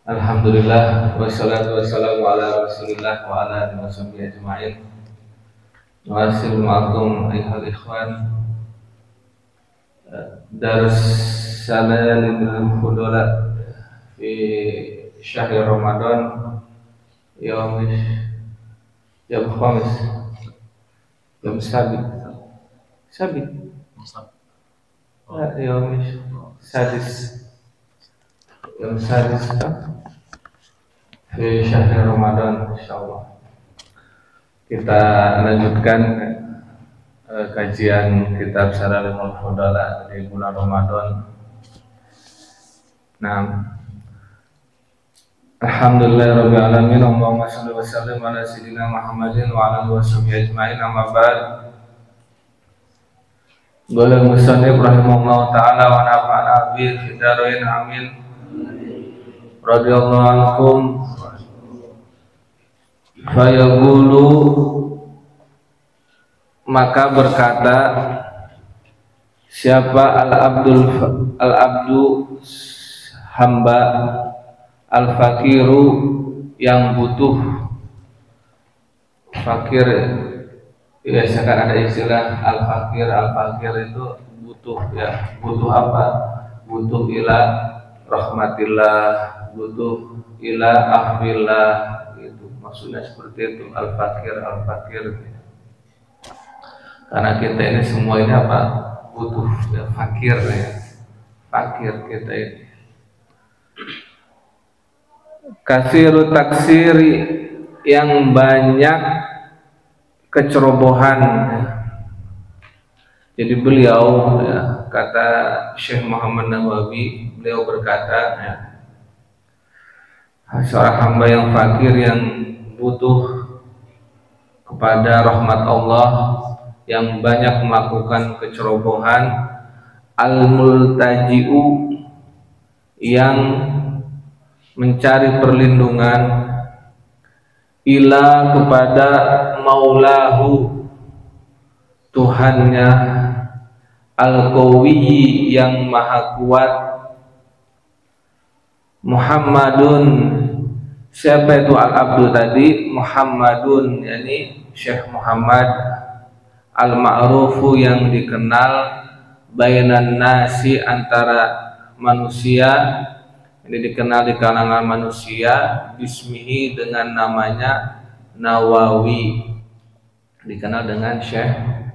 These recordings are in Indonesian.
Alhamdulillah wassalatu wassalamu ala Rasulillah wa ala alihi washabbihi ajma'in. Wassalamualaikum ayuhal ikhwan. Dars Salalil Fudula fi syahri Ramadan yaum khamis yaum sabit yaum sadis fi syahri Ramadan, insyaallah. Kita lanjutkan kajian kitab Salalul Fudala di bulan Ramadan. Nah, alhamdulillahirabbil alamin, Allahumma shalli wa sallim ala sayyidina Muhammadin wa ala alihi washabbihi ajma'in. Amma ba'd. Qala musannif rahimahullahu ta'ala wa nafa'ana bi fidarain amin. Radhiyallahu ankum. Fayaqulu, maka berkata siapa al-abdu hamba, al-fakiru yang butuh. Fakir, ya sekarang ada istilah al-fakir itu butuh, ya butuh apa? Butuh ila rahmatillah, butuh ila afillah, gitu. Maksudnya seperti itu, al-fakir. Karena kita ini semua ini apa? Butuh, ya fakir, ya fakir kita ini. Kasiru taksiri, yang banyak kecerobohan, ya. Jadi beliau, ya, kata Syekh Muhammad Nawawi, beliau berkata, ya, seorang hamba yang fakir, yang butuh kepada rahmat Allah, yang banyak melakukan kecerobohan, al-multaji'u, yang mencari perlindungan, ila, kepada maulahu, Tuhannya, al-qawi, yang maha kuat, Muhammadun, siapa itu al-abdu tadi? Muhammadun, yakni Syekh Muhammad, al-ma'rufu, yang dikenal, bainan nasi, antara manusia, ini dikenal di kalangan manusia, bismihi, dengan namanya Nawawi, dikenal dengan Syekh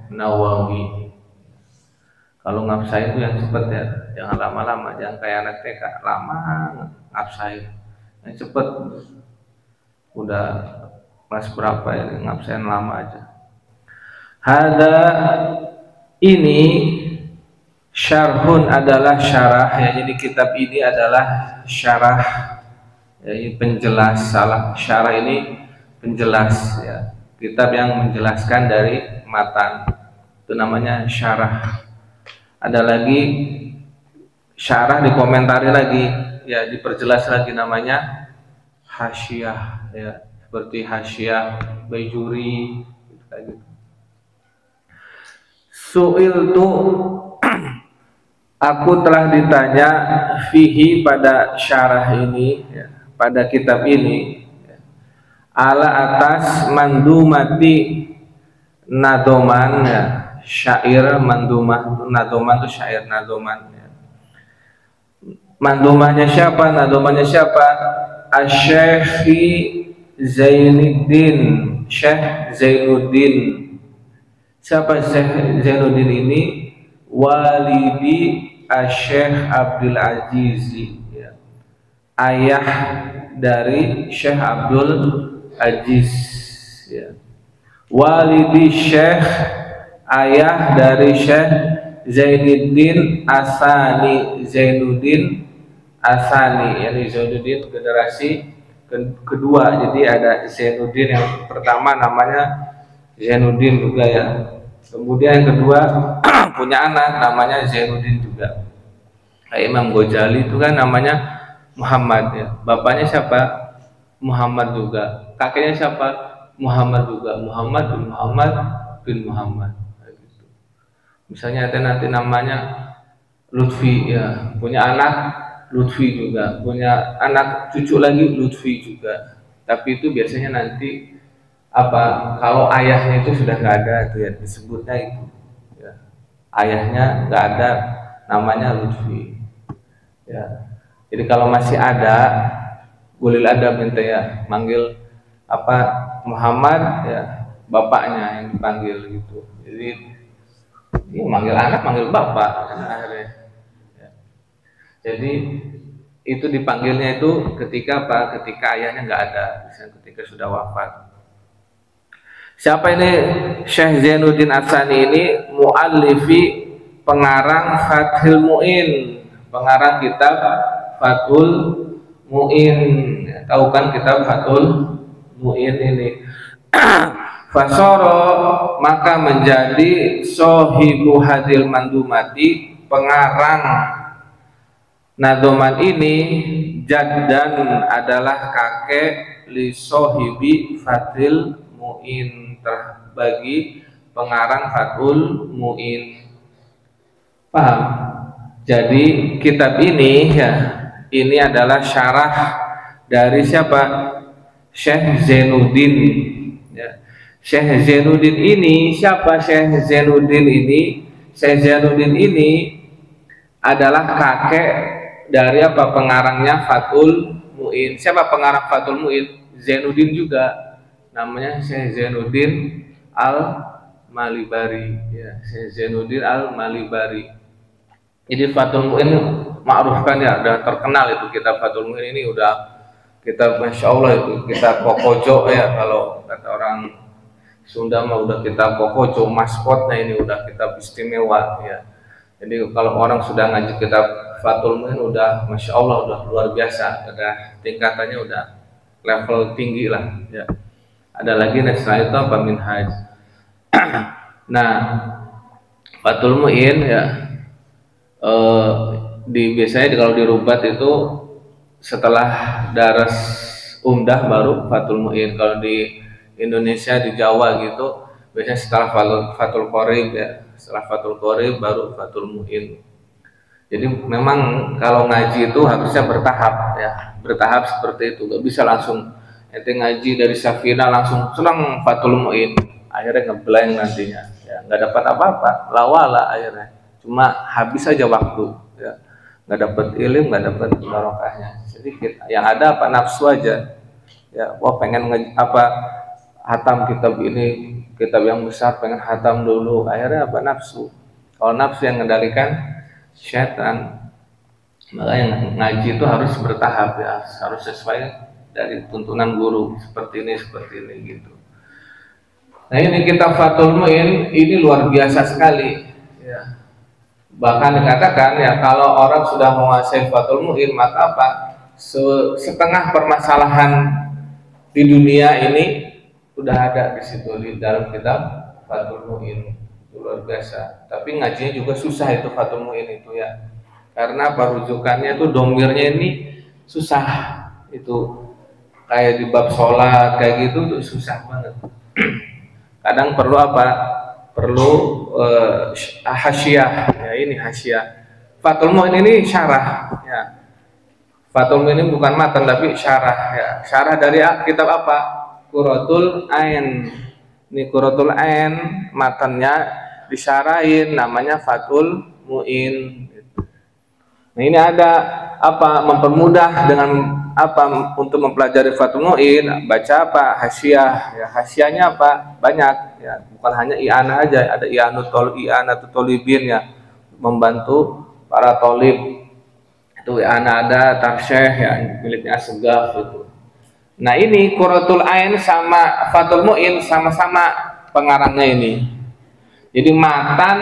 Nawawi. Kalau ngapsain itu yang cepet, ya, jangan lama-lama, jangan kayak anak TK lama ngapsain. Yang cepet, udah kelas berapa ya, ngapsain lama aja. Hada, ini syarhun, adalah syarah, ya. Jadi kitab ini adalah syarah, ya, ini penjelas. Salah, syarah ini penjelas, ya, kitab yang menjelaskan dari matan, itu namanya syarah. Ada lagi syarah dikomentari lagi, ya, diperjelas lagi, namanya hasyiah, ya, seperti hasyiah Baijuri, kayak gitu. Su'iltu, aku telah ditanya, fihi, pada syarah ini, ya, pada kitab ini, ya, ala, atas mandumati nadoman, ya, syair mandumah. Nadoman itu syair, nadoman, ya. Mandumahnya siapa? Nadomannya siapa? Asy-Syekhi Zainuddin, Syekh Zainuddin. Siapa Syekh Zainuddin ini? Walidi Asy-Syekh Abdul Aziz, ya, ayah dari Syekh Abdul Aziz, ya. Walidi Syekh, ayah dari Syekh Zainuddin Asani, Zainuddin Asani, yakni Zainuddin generasi kedua. Jadi ada Zainuddin yang pertama namanya Zainuddin juga, ya. Kemudian yang kedua punya anak namanya Zainuddin juga. Kayak Imam Ghazali itu kan namanya Muhammad, ya. Bapaknya siapa? Muhammad juga. Kakeknya siapa? Muhammad juga. Muhammad bin Muhammad. Misalnya ada nanti namanya Lutfi, ya, punya anak Lutfi juga, punya anak cucu lagi Lutfi juga. Tapi itu biasanya nanti apa kalau ayahnya itu sudah nggak ada itu ya disebutnya itu ya. Ayahnya nggak ada namanya Lutfi ya. Jadi kalau masih ada boleh ada minta ya manggil apa Muhammad ya bapaknya yang dipanggil gitu. Jadi ini manggil anak manggil bapak akhirnya ya. Jadi itu dipanggilnya itu ketika apa? Ketika ayahnya nggak ada, misalnya ketika sudah wafat. Siapa ini Syekh Zainuddin As-Sani ini? Mu'allifi, pengarang Fathul Mu'in, pengarang kitab Fathul Mu'in. Tahu kan kitab Fathul Mu'in ini? Fasoro, maka menjadi sohibu hadil mandumati, pengarang nadoman ini jaddan adalah kakek li sohibi Fathul Mu'in, bagi pengarang Fathul Mu'in. Paham? Jadi kitab ini ya, ini adalah syarah dari siapa? Syekh Zainuddin ya. Syekh Zainuddin ini siapa? Syekh Zainuddin ini, Syekh Zainuddin ini adalah kakek dari apa? Pengarangnya Fathul Mu'in. Siapa pengarang Fathul Mu'in? Zainuddin juga. Namanya Syekh Zainuddin Al-Malibari ya, Syekh Zainuddin Al-Malibari. Jadi Fathul Mu'in ma'ruf kan ya, udah terkenal itu kitab Fathul Mu'in ini, udah kitab Masya Allah itu kitab pokojo ya, kalau kata orang Sunda mah udah kitab pokojo, maskotnya ini udah kitab istimewa ya. Jadi kalau orang sudah ngaji kitab Fathul Mu'in udah Masya Allah, udah luar biasa, udah tingkatannya udah level tinggi lah ya. Ada lagi setelah itu apa? Minhaj. Nah, Fathul Mu'in ya biasanya kalau di Rubat itu setelah daras umdah baru Fathul Mu'in. Kalau di Indonesia di Jawa gitu biasanya setelah Fathul Qorib ya, setelah Fathul Qorib baru Fathul Mu'in. Jadi memang kalau ngaji itu harusnya bertahap ya, bertahap seperti itu, gak bisa langsung ente ngaji dari Safina langsung senang Fathul Mu'in, akhirnya ngeblank nantinya ya, nggak dapat apa-apa, lawala akhirnya, cuma habis aja waktu ya, nggak dapat ilmu, nggak dapat barokahnya sedikit. Yang ada apa? Nafsu aja ya, wah pengen hatam kitab ini, kitab yang besar, pengen hatam dulu, akhirnya apa? Nafsu. Kalau nafsu yang mengendalikan syaitan, maka yang ngaji itu harus bertahap ya, harus sesuai dari tuntunan guru, seperti ini gitu. Nah ini kitab Fathul Mu'in ini luar biasa sekali ya. Bahkan dikatakan ya, kalau orang sudah menguasai Fathul Mu'in maka apa? Setengah permasalahan di dunia ini sudah ada di situ di dalam kitab Fathul Mu'in. Luar biasa. Tapi ngajinya juga susah itu Fathul Mu'in itu ya. Karena rujukannya itu domirnya ini susah itu. Kayak di bab sholat kayak gitu tuh susah banget. Kadang perlu apa? Perlu hasyiah ya, ini hasyiah. Fathul Mu'in ini syarah ya. Fathul Mu'in ini bukan matan tapi syarah ya. Syarah dari kitab apa? Qurratul Ain. Ini Qurratul Ain, matannya disyarahin namanya Fathul Mu'in. Nah ini ada apa? Mempermudah dengan apa untuk mempelajari Fathul Mu'in, baca apa? Hasyiah ya. Hasyiahnya apa? Banyak ya, bukan hanya i'anah aja, ada i'anatu tolibin ya, membantu para tolib itu. i'anah ada tarsyih ya, miliknya Asegaf itu. Nah ini Qurratul Ain sama Fathul Mu'in sama-sama pengarangnya ini. Jadi matan,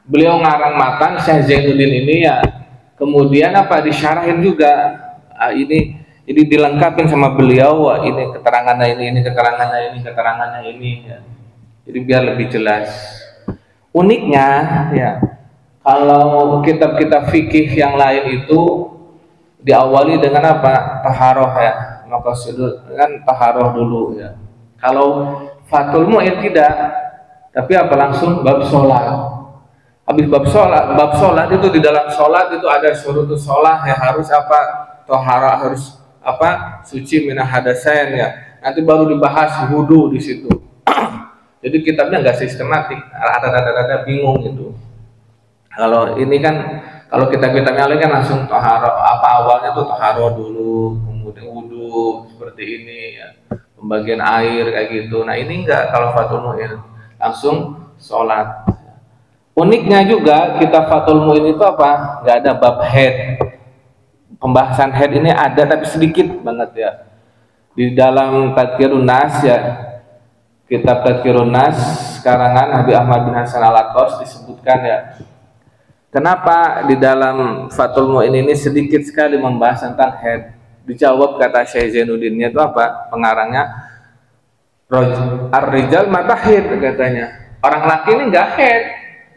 beliau ngarang matan Syekh Zainuddin ini ya, kemudian apa? Disyarahin juga. Ini dilengkapin sama beliau, ini keterangannya ini keterangannya ini ya. Jadi biar lebih jelas. Uniknya ya, kalau kitab-kitab fikih yang lain itu diawali dengan apa? Taharoh ya, maka kan taharoh dulu ya. Kalau Fathul Mu'in tidak, tapi apa? Langsung bab sholat. habis bab sholat itu di dalam sholat itu ada syurutus sholat ya, harus apa, tohara, harus apa, suci minah hadasain ya. Nanti baru dibahas wudu di situ. Jadi kitabnya nggak sistematik, ada bingung gitu. Kalau ini kan, kalau kitab-kitabnya lain kan langsung tohara, apa awalnya tuh tohara dulu, kemudian wudu seperti ini ya, pembagian air kayak gitu. Nah ini enggak, kalau Fathul Mu'in langsung sholat. Uniknya juga kitab Fathul Mu'in itu apa? Nggak ada bab head. Pembahasan head ini ada tapi sedikit banget ya. Di dalam Tadhkirun Nas ya, kitab Tadhkirun Nas karangan Habib Ahmad bin Hasan Al-Attas disebutkan ya, kenapa di dalam Fathul Mu'in ini sedikit sekali membahas tentang head. Dijawab kata Syekh Zainuddinnya itu apa? Pengarangnya, ar-rijal matahid katanya. Orang laki ini enggak head.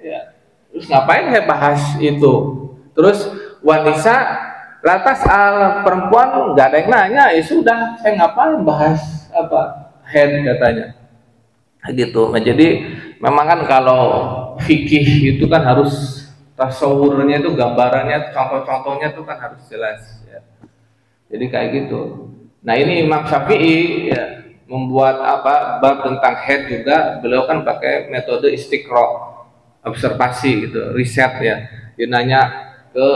Ya. Terus ngapain saya bahas itu? Terus wanita lantas perempuan nggak ada yang nanya, ya sudah, saya ngapain bahas apa head katanya. Gitu. Nah, jadi memang kan kalau fikih itu kan harus tasawurnya itu, gambarannya, contoh-contohnya itu kan harus jelas ya. Jadi kayak gitu. Nah ini Imam Syafi'i ya, membuat apa bab tentang head juga, beliau kan pakai metode istiqra, observasi gitu, riset ya. Dia nanya ke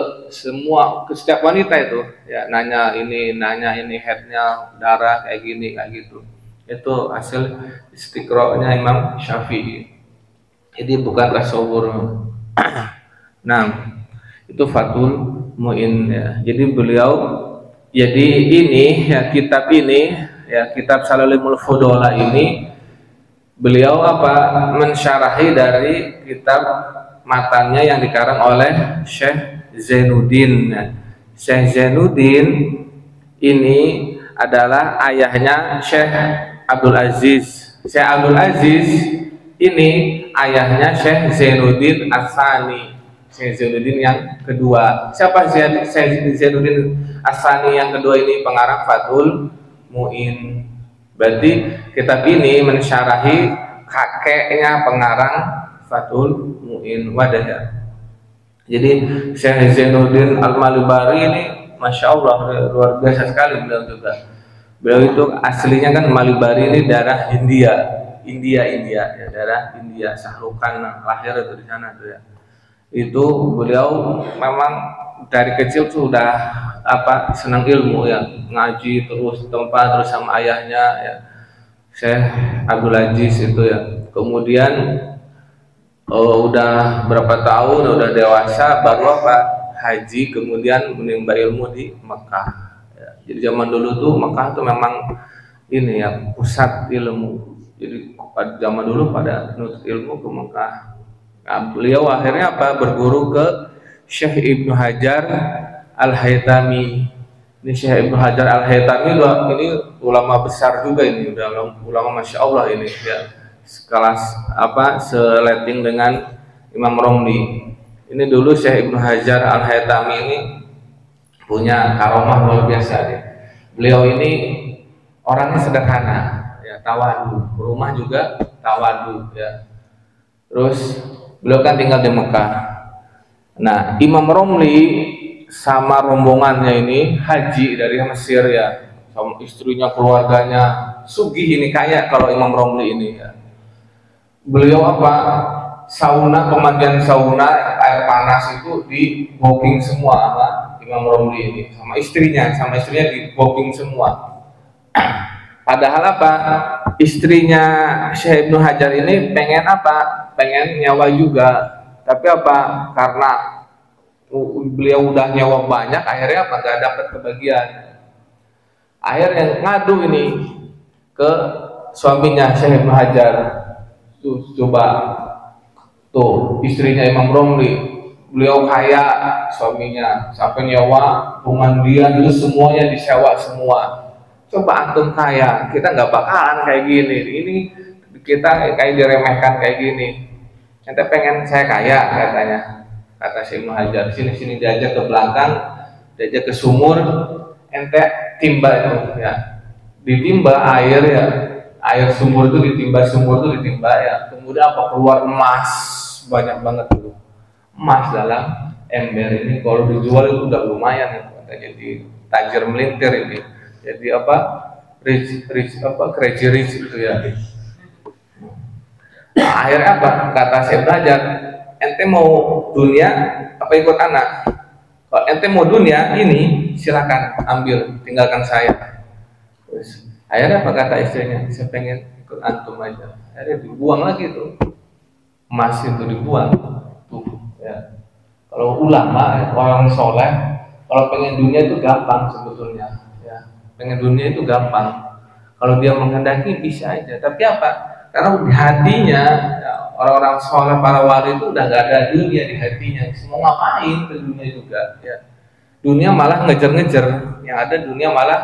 setiap wanita itu ya, nanya ini headnya, darah kayak gini kayak gitu. Itu hasil istiqra-nya Imam Syafi'i. Jadi bukan tasawur. Nah, itu Fathul Mu'in ya. Jadi beliau, jadi ini ya, kitab ini ya, kitab Salalimul Fudola ini beliau apa, mensyarahi dari kitab matanya yang dikarang oleh Syekh Zainuddin. Syekh Zainuddin ini adalah ayahnya Syekh Abdul Aziz. Syekh Abdul Aziz ini ayahnya Syekh Zainuddin As-Sani. Syekh Zainuddin yang kedua. Siapa Syekh Zainuddin As-Sani yang kedua ini? Pengarang Fathul Mu'in. Berarti kitab ini mensyarahi kakeknya pengarang Fathul Mu'in, wadah ya. Jadi Syekh Zainuddin Al-Malibari ini Masya Allah luar biasa sekali beliau juga. Beliau itu aslinya kan Malibari ini daerah India ya, daerah India. Sahrukan lahir itu di sana tuh ya. Itu beliau memang dari kecil sudah apa, senang ilmu ya, ngaji terus terus sama ayahnya ya, Syekh Abdul Aziz itu ya. Kemudian udah berapa tahun, udah dewasa, baru apa, haji, kemudian menimba ilmu di Mekah ya. Jadi zaman dulu tuh Mekah tuh memang ini ya, pusat ilmu. Jadi pada zaman dulu pada nutut ilmu ke Mekah. Nah, beliau akhirnya apa, berguru ke Syekh Ibnu Hajar Al-Haytami. Ini Syekh Ibnu Hajar Al-Haytami ini ulama besar juga ini, udah ulama Masya Allah ini ya, sekelas apa, seleting dengan Imam Romli. Ini dulu Syekh Ibnu Hajar Al-Haytami ini punya karomah luar biasa ya. Beliau ini orangnya sederhana ya, tawadu, rumah juga tawadu ya. Terus beliau kan tinggal di Mekah. Nah, Imam Romli sama rombongannya ini haji dari Mesir ya, sama istrinya, keluarganya, sugih ini, kaya kalau Imam Romli ini ya. Beliau apa, sauna, pemandian sauna air panas itu di booking semua sama Imam Romli ini, sama istrinya di booking semua. Padahal apa, istrinya Syekh Ibnu Hajar ini pengen apa, pengen nyawa juga, tapi apa, karena beliau udah nyawa banyak, akhirnya apa, gak dapat kebagian. Akhirnya ngadu ini ke suaminya Syekh Ibnu Hajar. Tuh, coba tuh istrinya Imam Romli, beliau kaya suaminya, sampai nyawa pemandian itu semuanya disewa semua. Coba antum kaya, kita nggak bakalan kayak gini. Ini kita kayak diremehkan kayak gini. Ente pengen saya kaya katanya, kata Syekh Ibnu Hajar. Sini diajak ke belakang, diajak ke sumur, ente timba itu ya, ditimba air ya, air sumur itu ditimba ya. Kemudian apa, keluar emas banyak banget dulu. emas dalam ember ini kalau dijual itu udah lumayan ya, jadi tajir melintir ini, jadi apa rich apa crazy rich gitu ya. Nah, akhirnya apa kata saya belajar, ente mau dunia apa ikut anak? Kalau ente mau dunia ini silakan ambil, tinggalkan saya. Terus akhirnya apa kata istrinya, saya pengen ikut antum aja. Akhirnya dibuang lagi tuh emas itu, dibuang tuh ya. Kalau ulama orang soleh kalau pengen dunia itu gampang sebetulnya ya, pengen dunia itu gampang kalau dia menghendaki bisa aja, tapi apa, karena di hatinya ya, orang-orang soleh para wali itu udah gak ada dunia di hatinya, semua ngapain ke dunia juga ya, dunia malah ngejar-ngejar, yang ada dunia malah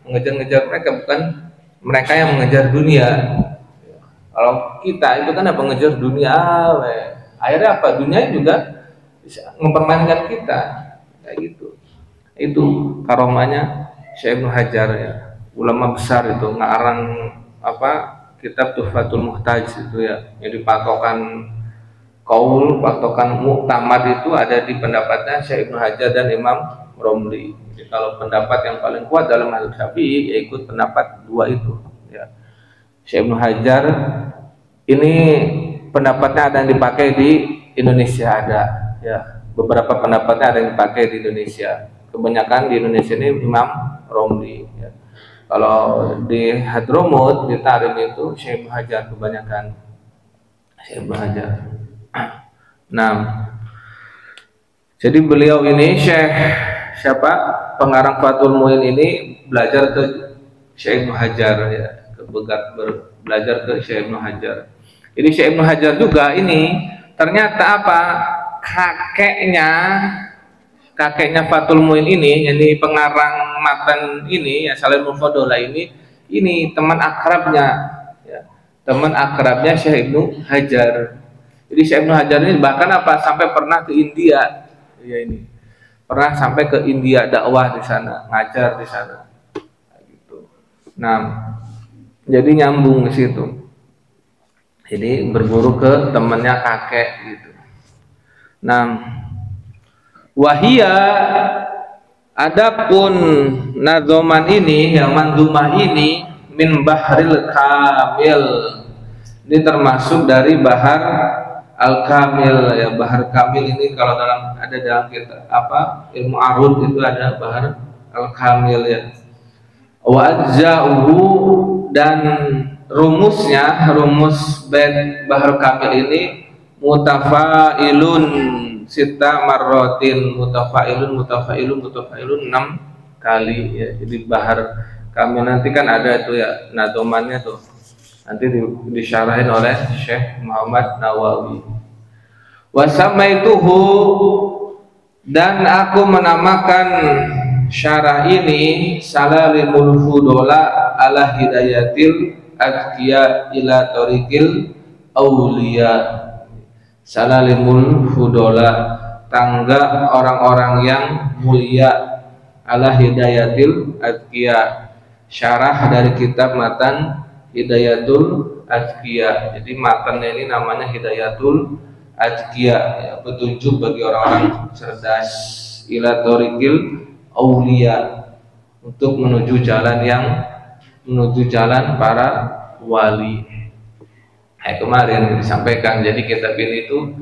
mengejar-ngejar mereka, bukan mereka yang mengejar dunia. Kalau kita itu kan apa mengejar dunia, akhirnya apa dunia juga bisa mempermainkan kita kayak gitu. Itu karomahnya Syekh Ibnu Hajar ya, ulama besar itu, ngarang apa kitab Tuhfatul Muhtaj itu ya, jadi patokan kaul, patokan muktamad itu ada di pendapatnya Syekh Ibnu Hajar dan Imam Romli. Jadi kalau pendapat yang paling kuat dalam mazhab Syafi'i ya ikut pendapat dua itu ya. Syekh Ibnu Hajar ini pendapatnya ada yang dipakai di Indonesia, ada ya, beberapa pendapatnya ada yang dipakai di Indonesia, kebanyakan di Indonesia ini Imam Romli ya. Kalau di Hadramut, di Tarim itu Syekh Ibnu Hajar kebanyakan, Syekh Ibnu Hajar. Nah, jadi beliau ini Syekh siapa pengarang Fathul Muin ini belajar ke Syekh Ibnu Hajar ya, belajar ke Syekh Ibnu Hajar. Jadi Syekh Ibnu Hajar juga ini ternyata apa, kakeknya Fathul Muin ini, jadi pengarang matan ini ya, Salimul Fadholah ini teman akrabnya ya, teman akrabnya Syekh Ibnu Hajar. Jadi Syekh Ibnu Hajar ini bahkan apa sampai pernah ke India ya, ini pernah sampai ke India dakwah di sana, ngajar di sana gitu. Nah, jadi nyambung ke situ, jadi berguru ke temannya kakek gitu. Nah, wahia adapun nazoman ini yang mandumah ini min bahril kamil, ini termasuk dari bahar al kamil ya. Bahar kamil ini kalau ada dalam kita apa ilmu arud itu ada bahar al kamil ya. Wa ajza'uhu, dan rumusnya, rumus bait bahar kamil ini mutafailun sita marrotin, mutafailun 6 kali ya. Jadi bahar kamil nanti kan ada itu ya nadomannya tuh, nanti disyarahin oleh Syekh Muhammad Nawawi. Wasamaituhu, dan aku menamakan syarah ini Salalimul Fudola ala hidayatil adkiya ila tariqil auliya. Salalimul Fudola, tangga orang-orang yang mulia, ala hidayatil adkiya, syarah dari kitab matan Hidayatul Adkiya. Jadi matannya ini namanya Hidayatul Adkiya ya, petunjuk bagi orang-orang cerdas, ila tariqil auliya, untuk menuju jalan para wali. Nah, kemarin disampaikan, jadi kitab ini itu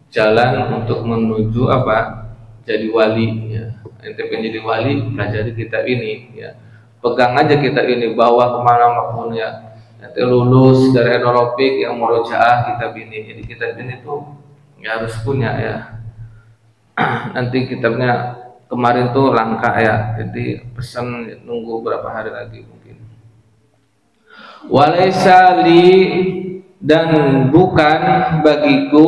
jalan untuk menuju apa? Jadi wali ya. Ente pengen jadi wali, pelajari kitab ini ya. Pegang aja kitab ini, bawa kemana-mana ya. Nanti lulus dari Enolopik yang murojaah kitab ini. Jadi kitab ini tuh ya harus punya ya. Nanti kitabnya kemarin tuh langka ya, jadi pesan nunggu berapa hari lagi mungkin. Walaysa li, dan bukan bagiku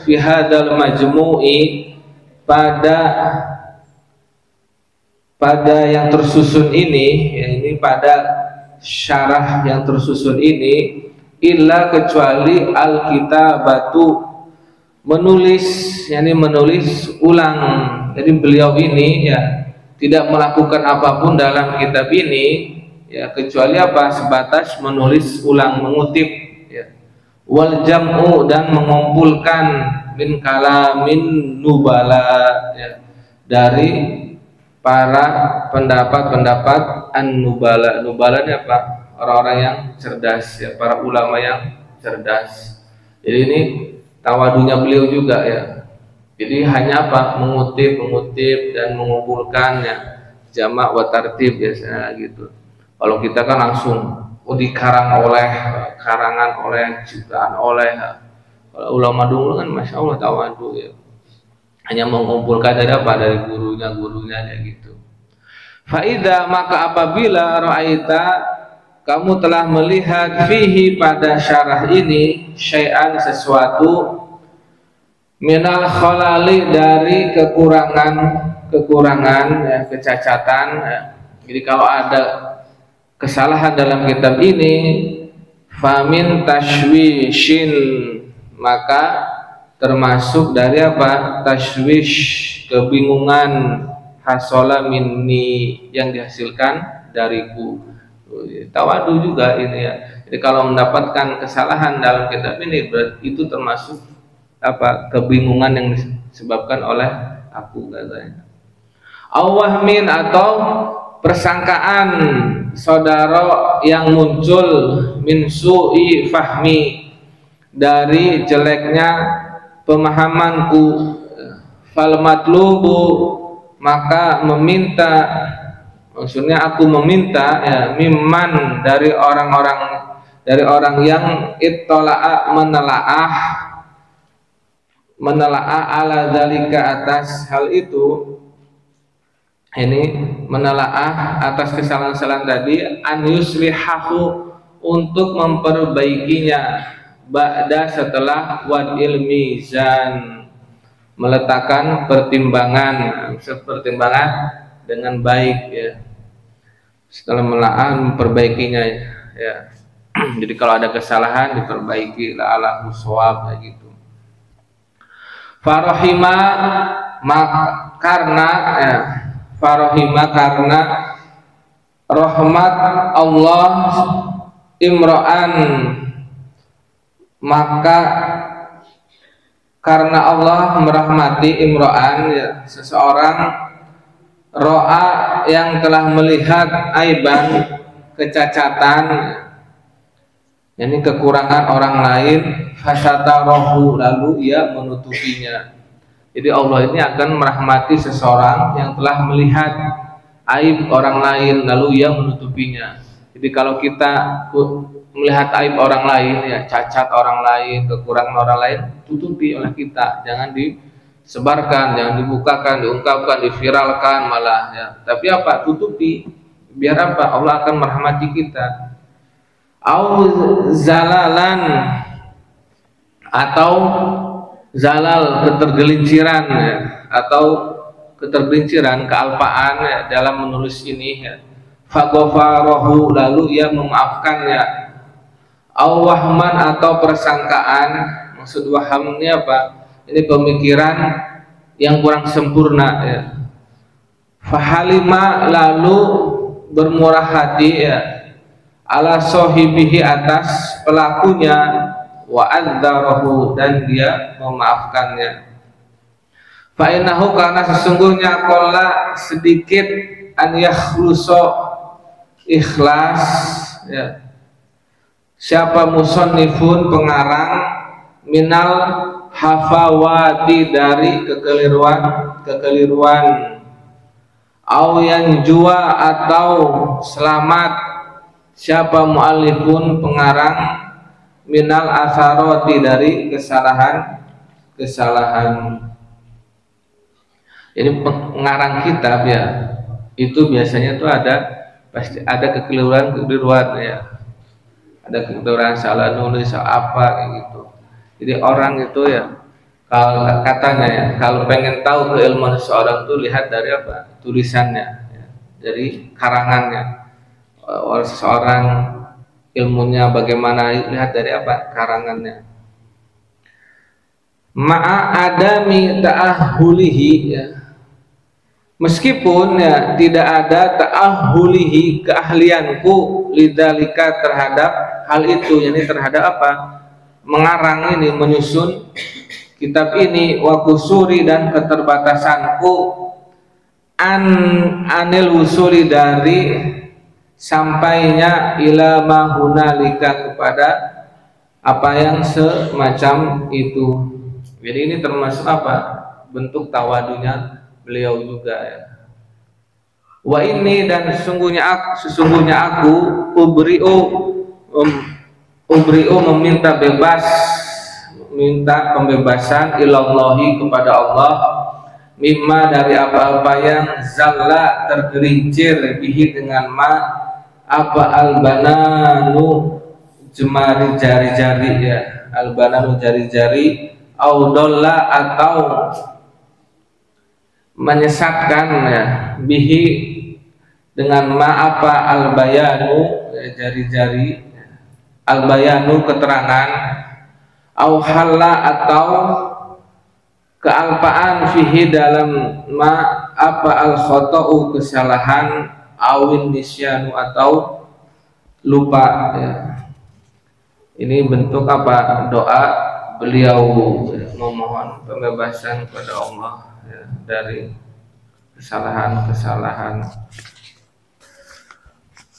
fi hadzal majmu'i, pada yang tersusun ini ya, ini pada syarah yang tersusun ini, illa kecuali al-kitabatu, menulis, yakni menulis ulang. Jadi beliau ini ya tidak melakukan apapun dalam kitab ini ya, kecuali apa, sebatas menulis ulang, mengutip ya, wal jam'u dan mengumpulkan min kalamin nubala ya, dari para pendapat-pendapat an-nubala. Nubala ini apa? Orang-orang yang cerdas ya, para ulama yang cerdas. Jadi ini tawadunya beliau juga ya. Jadi hanya apa? Mengutip dan mengumpulkannya, jamak wa tartib biasanya gitu. Kalau kita kan langsung karangan oleh ciptaan oleh. Kalau ulama dulu kan masya Allah tawadu ya. Hanya mengumpulkan dari apa? Dari gurunya ya gitu. Faida maka apabila ra'aita kamu telah melihat fihi pada syarah ini syai'an sesuatu minal khalali dari kekurangan ya, kecacatan ya. Jadi kalau ada kesalahan dalam kitab ini famin tashwishin maka termasuk dari apa? Tashwish, kebingungan, hasola minni yang dihasilkan dariku. Tawadu juga ini ya. Jadi kalau mendapatkan kesalahan dalam kitab ini berarti itu termasuk apa? Kebingungan yang disebabkan oleh aku katanya. Awahmin atau persangkaan saudara yang muncul min su'i fahmi dari jeleknya pemahamanku, fal matlubu maka meminta, maksudnya aku meminta ya, mimman dari orang yang ittala'a menelaah ala dzalika atas hal itu, ini menelaah atas kesalahan-kesalahan tadi, an yuslihahu untuk memperbaikinya, ba'da setelah wadil mizan meletakkan pertimbangan dengan baik ya, setelah menelaah memperbaikinya ya. Jadi kalau ada kesalahan diperbaiki la'alahu shawab kayak gitu. Farahima karena rahmat Allah imra'an maka karena Allah merahmati imro'an ya, seseorang ro'a yang telah melihat aiban kecacatan, ini kekurangan orang lain, fasatarahu lalu ia menutupinya. Jadi Allah ini akan merahmati seseorang yang telah melihat aib orang lain lalu ia menutupinya. Jadi kalau kita melihat aib orang lain ya, cacat orang lain, kekurangan orang lain, tutupi oleh kita, jangan disebarkan, jangan dibukakan, diungkapkan, diviralkan malah ya. Tapi apa? Tutupi, biar apa? Allah akan merahmati kita. Au zalalan atau zalal ketergelinciran ya, atau ketergelinciran kealpaan ya, dalam menulis ini ya. Faghfarahu lalu ia memaafkannya. Wahman atau persangkaan, maksud waham ini apa? Ini pemikiran yang kurang sempurna ya. Fahalima lalu bermurah hati ya, ala sohibihi atas pelakunya, wa adzarahu dan dia memaafkannya. Fa'innahu karena sesungguhnya qalla sedikit an yakhluso ikhlas ya. Siapa musannifun pengarang minal hafawati dari kekeliruan au yang jua atau selamat siapa mu'allifun pengarang minal asaroti dari kesalahan. Ini pengarang kitab ya, itu biasanya tuh pasti ada kekeliruan ya, ada kekeliruan salah nulis apa kayak gitu. Jadi orang itu ya, kalau katanya ya, kalau pengen tahu keilmuan seseorang tuh lihat dari apa? Tulisannya ya. Jadi karangannya. Orang seseorang ilmunya bagaimana, lihat dari apa? Karangannya. Ma'a adami ta'ahulihi ya. Meskipun ya tidak ada keahlianku lidzalika terhadap hal itu, yakni terhadap apa? mengarang ini, menyusun kitab ini, wa kusuri dan keterbatasanku, anil wusuli dari sampainya ila mahunalika kepada apa yang semacam itu. Jadi ini termasuk apa? Bentuk tawadunya beliau juga ya. Wa ini dan sesungguhnya aku ubri'u meminta bebas, minta pembebasan ilallahi kepada Allah, mimma dari apa-apa yang zalla tergelincir bihi dengan ma apa albananu jemari jari-jari ya, albananu jari-jari, audolla atau menyesatkan ya, bihi dengan ma apa albayanu ya, jari-jari, albayanu keterangan, auhalla atau kealpaan fihi dalam ma apa al khota'u kesalahan, awin nisyanu atau lupa ya. Ini bentuk apa? Doa beliau ya, memohon pembebasan kepada Allah ya, dari kesalahan-kesalahan.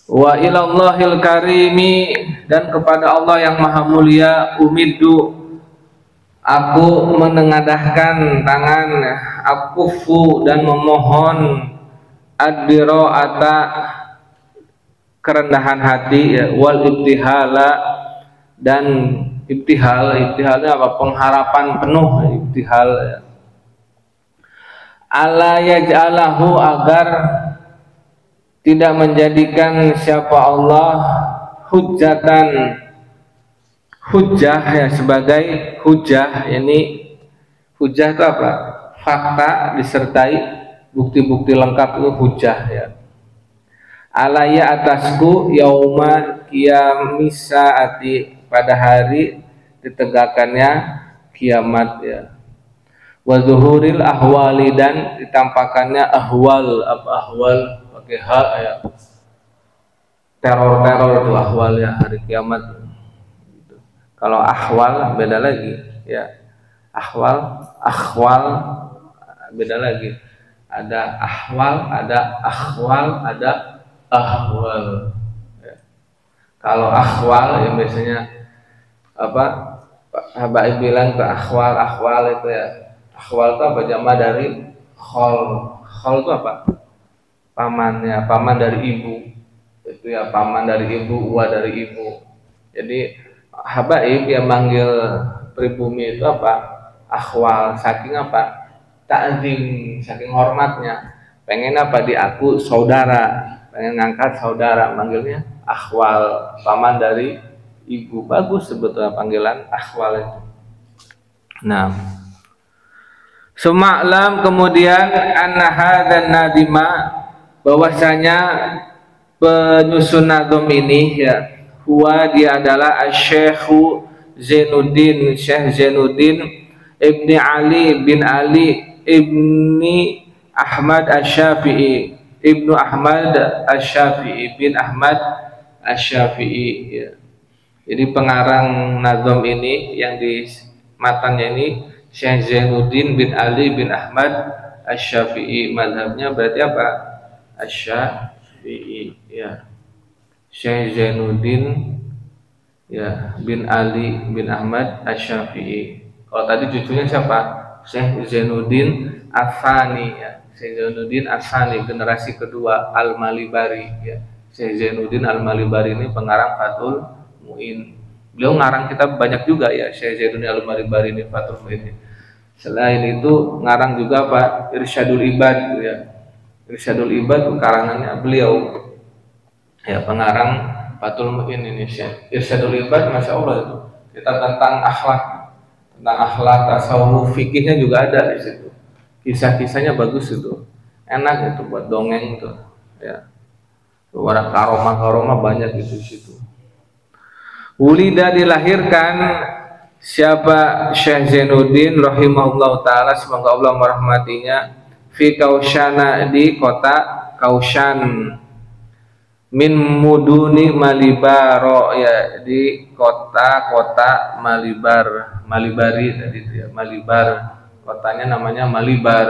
Wa ilallahil karimi dan kepada Allah yang maha mulia umiddu aku menengadahkan tangan, akufu dan memohon ad-dira'ata kerendahan hati ya, wal ibtihala dan ibtihalnya apa? Pengharapan penuh, ibtihal ya. Ala yaj'alahu agar tidak menjadikan siapa Allah hujjatan hujjah ya, sebagai hujjah. Ini hujjah itu apa? Fakta disertai bukti-bukti lengkap itu hujjah ya. Alaya atasku yauma qiyamisaati pada hari ditegakkannya kiamat ya. Wa zuhuril ahwali dan ditampakkannya ahwal, apa ahwal pakai ha ya. Teror-teror itu ahwal ya, hari kiamat. Kalau ahwal beda lagi ya, akhwal beda lagi, ada ahwal, ada akhwal, ada ahwal ya. Kalau akhwal yang biasanya apa Habaib bilang ke akhwal itu ya, akhwal itu apa? Jama dari khol itu apa? Paman ya, paman dari ibu itu ya, paman dari ibu, uwa dari ibu. Jadi habaib yang manggil pribumi itu apa? Akhwal, saking apa? Ta'zim, saking hormatnya. Pengen apa? Diaku saudara, pengen ngangkat saudara, manggilnya akhwal, paman dari ibu. Bagus sebetulnya panggilan akhwal itu. Nah, suma'lam kemudian anna hadzal nadima bahwasanya penyusun nadom ini ya, huwa dia adalah Syekh Zainuddin, Syekh Zainuddin Ibni Ali bin Ali Ibni Ahmad Asy-Syafi'i, Ibnu Ahmad Asy-Syafi'i bin Ahmad Asy-Syafi'i ya. Jadi pengarang nazom ini yang di matanya ini Syekh Zainuddin bin Ali bin Ahmad Asy-Syafi'i, mazhabnya berarti apa? Asy-Syafi'i ya. Syekh Zainuddin ya bin Ali bin Ahmad Asy-Syafi'i. Kalau tadi cucunya siapa? Syekh Zainuddin Ats-Tsani ya. Syekh Zainuddin Ats-Tsani generasi kedua Al-Malibari ya. Syekh Zainuddin Al-Malibari ini pengarang Fathul Mu'in. Beliau ngarang kitab banyak juga ya, Syekh Zainuddin Al-Malibari ini Fathul Mu'in. Selain itu ngarang juga apa? Irsyadul Ibad ya. Irsyadul Ibad karangannya beliau ya, pengarang Fathul Mu'in ini Syekh. Irsyadul Ibad Masya Allah itu kitab tentang akhlak, tasawuf, fikihnya juga ada di situ. Kisah-kisahnya bagus itu, enak itu buat dongeng itu ya. Warna karomah banyak di situ. Wulida dilahirkan siapa? Syekh Zainuddin rahimahullah taala, semoga Allah merahmatinya, fi Kaushana di kota Kaushan, min muduni Malibaro, ya di kota-kota Malibari tadi itu ya, Malibar, kotanya namanya Malibar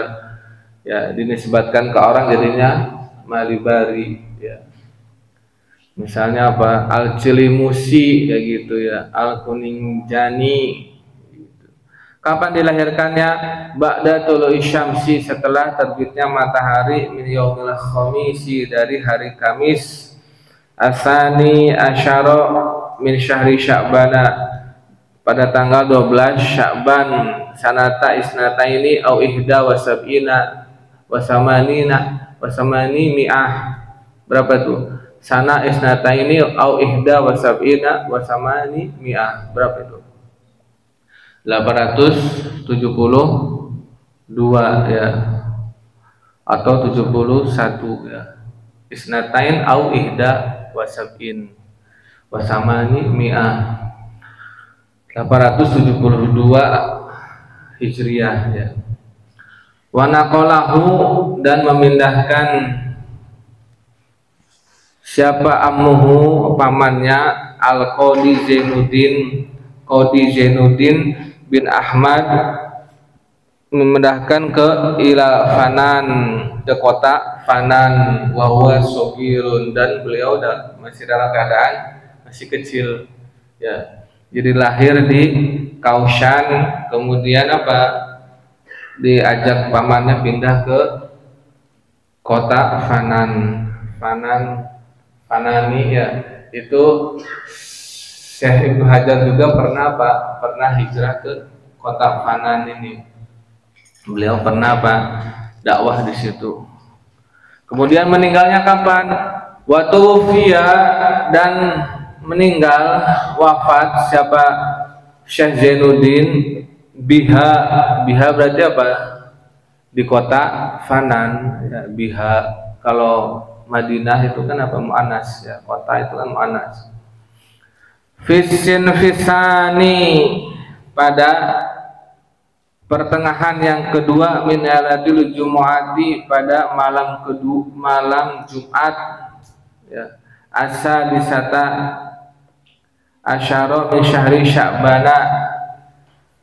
ya, dinisbatkan ke orang jadinya Malibari ya. Misalnya apa, Al Cilimusi kayak gitu ya, Al Kuningjani gitu. Kapan dilahirkannya? Ba'da tulu'i syamsi, setelah terbitnya matahari, min yaumil khamisi, dari hari Kamis, asani asyara min syahri Sya'bana, pada tanggal 12 Sya'ban, sanata isnata ini au ihda wa sab'ina wa samani mi'ah. Berapa tuh? Sana isnata ini au ihda wa sab'ina wa samani mi'ah. Berapa itu? 872 ya, atau 71 ya. Isnatain au ihda wa sab'in wa samani mi'ah. 872 Hijriah ya. Wa naqalahu, dan memindahkan siapa ammuhu, pamannya, al Qadi Zainuddin bin Ahmad, memindahkan ke ila Fanan, ke kota Fanan, wa huwa sogirun, dan beliau masih dalam keadaan masih kecil ya. Jadi lahir di Kaushan, kemudian apa, diajak pamannya pindah ke kota Fanani ya. Itu Syekh Ibnu Hajar juga pernah hijrah ke kota Fanan ini. Beliau pernah dakwah di situ. Kemudian meninggalnya kapan? Wa tuwfiya, dan meninggal, wafat siapa? Syekh Zainuddin biha berarti apa? Di kota Fanan ya, biha. Kalau Madinah itu kan apa, mu'annas ya, kota itu kan mu'annas. Fisin fisani, pada pertengahan yang kedua, min aladil jumu'ati, pada malam Jumat ya. Asa disata asyara min syahri Sya'bana,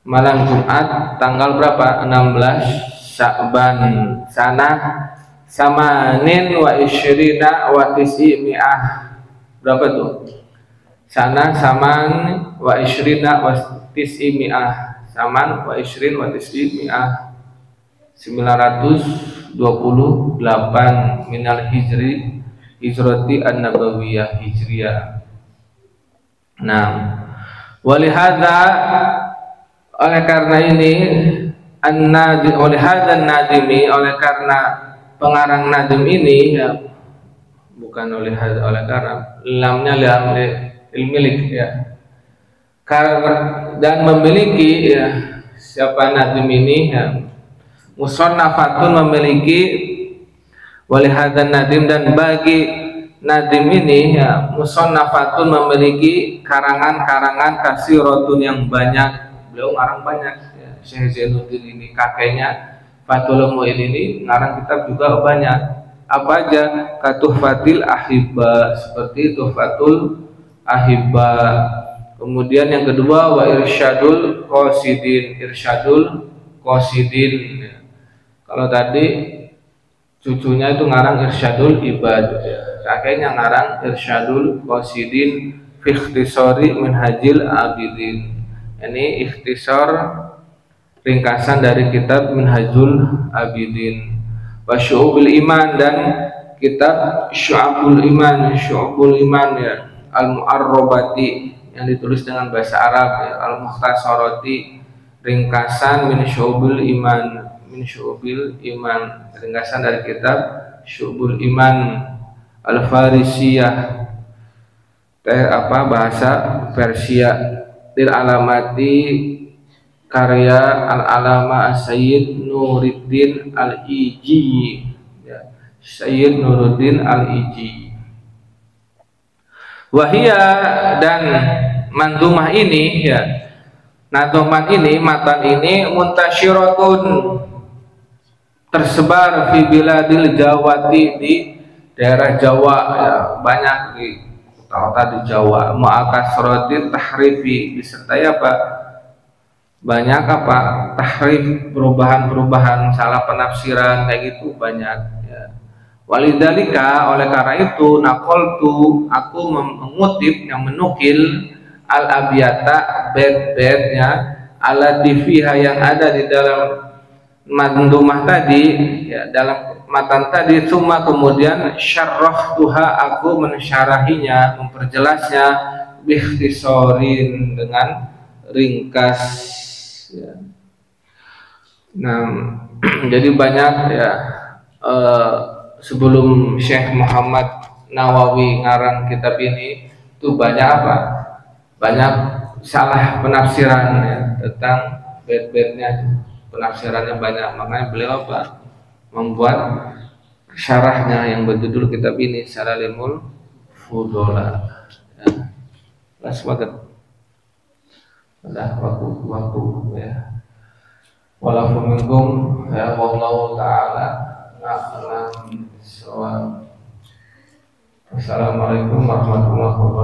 malam Jumat tanggal berapa? 16 Sya'ban, sana samanin wa isyrina wa tis'i mi'ah. Berapa tuh? Sana saman wa isyrina wa tis'i mi'ah, saman wa isrin wa tis'i mi'ah, 928 minal hijrati an-nabawiyah hijriyah. Nah, walihada, oleh karena ini, oleh karena pengarang nadim ini ya, bukan oleh karena lamnya lam ilmilik ya, dan memiliki ya, siapa nadim ini ya, musonnafatun, memiliki walihadan nadim, dan bagi nadim ini ya, musonnafatun, memiliki karangan-karangan kasiratun yang banyak. Beliau ngarang banyak ya. Syekh Zainuddin ini, kakeknya Fathul Mu'in ini ngarang kitab juga banyak. Apa aja? Katuhfatil Ahibba, seperti Tuhfatul Ahibba. Kemudian yang kedua, wa Irsyadul Qasidin, ya. Kalau tadi cucunya itu ngarang Irsyadul Ibad ya. Kakeknya ngarang Irsyadul Qasidin fi ikhtisari Minhajil Abidin. Ini ikhtisar, ringkasan dari kitab Minhajul Abidin. Wa Syu'ubul Iman, dan kitab Syu'ubul Iman ya, Al-Mu'arrabati, yang ditulis dengan bahasa Arab ya, Al-Mukhtasarati, ringkasan min Syu'ubul Iman, ringkasan dari kitab Syu'ubul Iman Al-Farisiyah, bahasa Persia. Til alamati, karya al-alama Sayyid Nuruddin al-Iji ya, Sayyid Nuruddin al-Iji. Wahia, dan mandumah ini ya, nadoman ini, matan ini, muntasyiratun, tersebar fi biladil Jawati, di daerah Jawa ya, banyak di kota-kota di Jawa ma'akasrotin tahrifi disertai apa banyak apa tahrif perubahan-perubahan salah penafsiran kayak gitu banyak ya. Walidalika oleh karena itu nakoltu aku mengutip yang menukil al abiyata bed-bednya ala fiha yang ada di dalam mandumah tadi ya, dalam matan tadi cuma kemudian syarrah tuha aku mensyarahinya memperjelasnya bikhtisorin dengan ringkas ya. Nah jadi banyak ya sebelum Syekh Muhammad Nawawi ngarang kitab ini itu banyak apa banyak salah penafsiran ya, tentang bed-bednya penafsirannya banyak makanya beliau apa membuat syarahnya yang berjudul kitab ini Syaralimul Fudola ya. Las banget udah waktu ya walaupun minkum ya wallahu ta'ala a'lam bissawab. Assalamualaikum warahmatullahi wabarakatuh.